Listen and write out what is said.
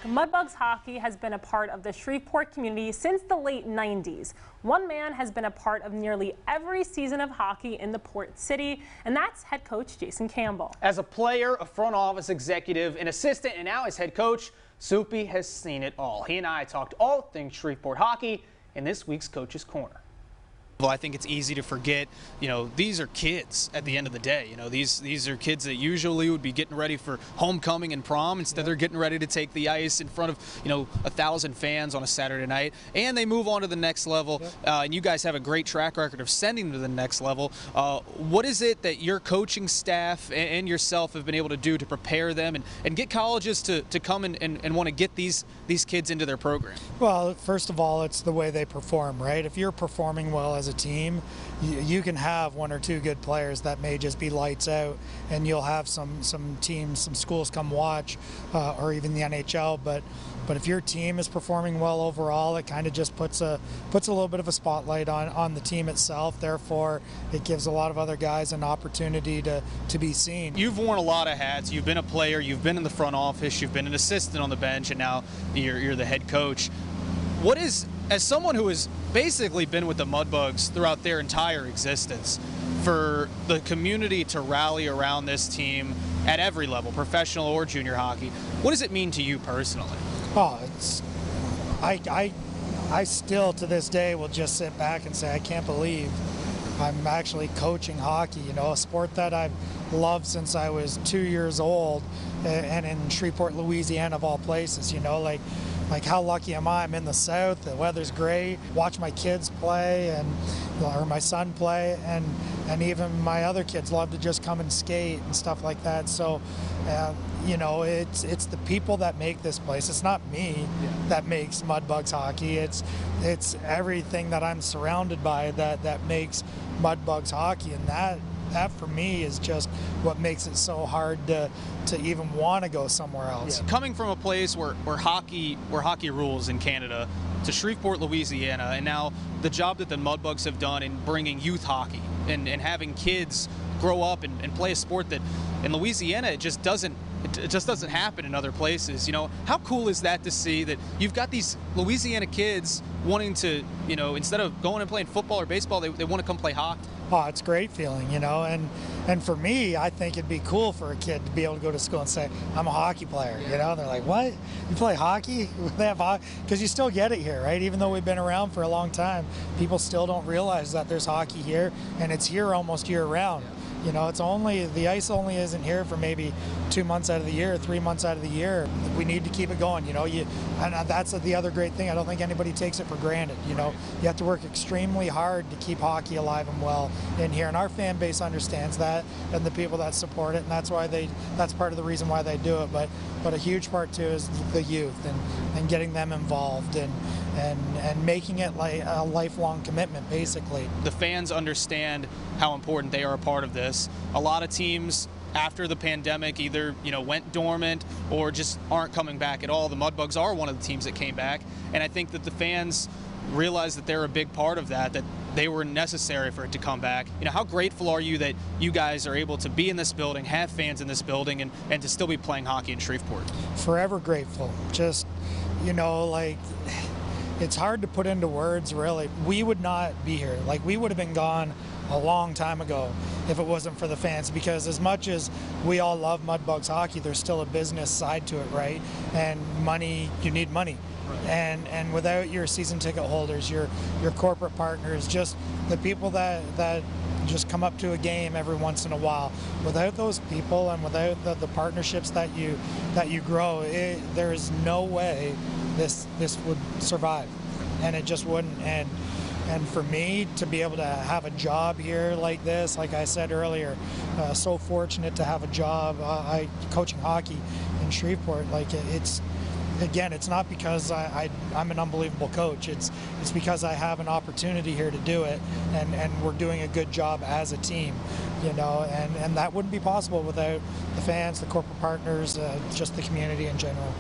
Mudbugs hockey has been a part of the Shreveport community since the late 90s. One man has been a part of nearly every season of hockey in the port city, and that's head coach Jason Campbell. As a player, a front office executive, an assistant, and now as head coach, Soupy has seen it all. He and I talked all things Shreveport hockey in this week's Coach's Corner. Well, I think it's easy to forget, these are kids at the end of the day. These are kids that usually would be getting ready for homecoming and prom. Instead, they're getting ready to take the ice in front of, 1,000 fans on a Saturday night. And they move on to the next level. And you guys have a great track record of sending them to the next level. What is it that your coaching staff and yourself have been able to do to prepare them and get colleges to come and want to get these kids into their program? Well, first of all, it's the way they perform, right? If you're performing well as a team, you can have one or two good players that may just be lights out, and you'll have some teams, some schools come watch, or even the NHL. But if your team is performing well overall, it kind of just puts a little bit of a spotlight on the team itself. Therefore, it gives a lot of other guys an opportunity to be seen. You've worn a lot of hats. You've been a player. You've been in the front office. You've been an assistant on the bench, and now you're the head coach. What is, as someone who has basically been with the Mudbugs throughout their entire existence, for the community to rally around this team at every level, professional or junior hockey, what does it mean to you personally? Oh, I still to this day will just sit back and say, I can't believe I'm actually coaching hockey, a sport that I've loved since I was 2 years old, and in Shreveport, Louisiana of all places, like how lucky am I? I'm in the South, the weather's great, watch my kids play or my son play, and even my other kids love to just come and skate and stuff like that. So, it's the people that make this place. It's not me that makes Mudbugs hockey. It's everything that I'm surrounded by that makes Mudbugs hockey, and that for me is just what makes it so hard to even want to go somewhere else. Yeah. Coming from a place where hockey rules in Canada to Shreveport, Louisiana, and now the job that the Mudbugs have done in bringing youth hockey and having kids grow up and play a sport that in Louisiana it just doesn't happen in other places. How cool is that to see that you've got these Louisiana kids wanting to, instead of going and playing football or baseball, they want to come play hockey? Oh, it's a great feeling, and for me, I think it'd be cool for a kid to be able to go to school and say, I'm a hockey player, They're like, what? You play hockey? They have hockey? Because you still get it here, right? Even though we've been around for a long time, people still don't realize that there's hockey here, and it's here almost year round. The ice only isn't here for maybe 2 months out of the year, 3 months out of the year. We need to keep it going, and that's the other great thing. I don't think anybody takes it for granted, You have to work extremely hard to keep hockey alive and well in here, and our fan base understands that, and the people that support it, and that's part of the reason why they do it. But a huge part too is the youth and getting them involved and making it like a lifelong commitment, basically. The fans understand how important they are a part of this. A lot of teams after the pandemic either went dormant or just aren't coming back at all. The Mudbugs are one of the teams that came back, and I think that the fans realize that they're a big part of that they were necessary for it to come back. How grateful are you that you guys are able to be in this building, have fans in this building, and to still be playing hockey in Shreveport? Forever grateful. Just, it's hard to put into words, really. We would not be here. We would have been gone a long time ago if it wasn't for the fans, because as much as we all love Mudbugs hockey, there's still a business side to it, right? And money, you need money. Right. And without your season ticket holders, your corporate partners, just the people that just come up to a game every once in a while, without those people and without the partnerships that you grow, there is no way this would survive, and it just wouldn't. And for me to be able to have a job here like this, like I said earlier, so fortunate to have a job coaching hockey in Shreveport. It's not because I'm an unbelievable coach. It's because I have an opportunity here to do it, and we're doing a good job as a team, and that wouldn't be possible without the fans, the corporate partners, just the community in general.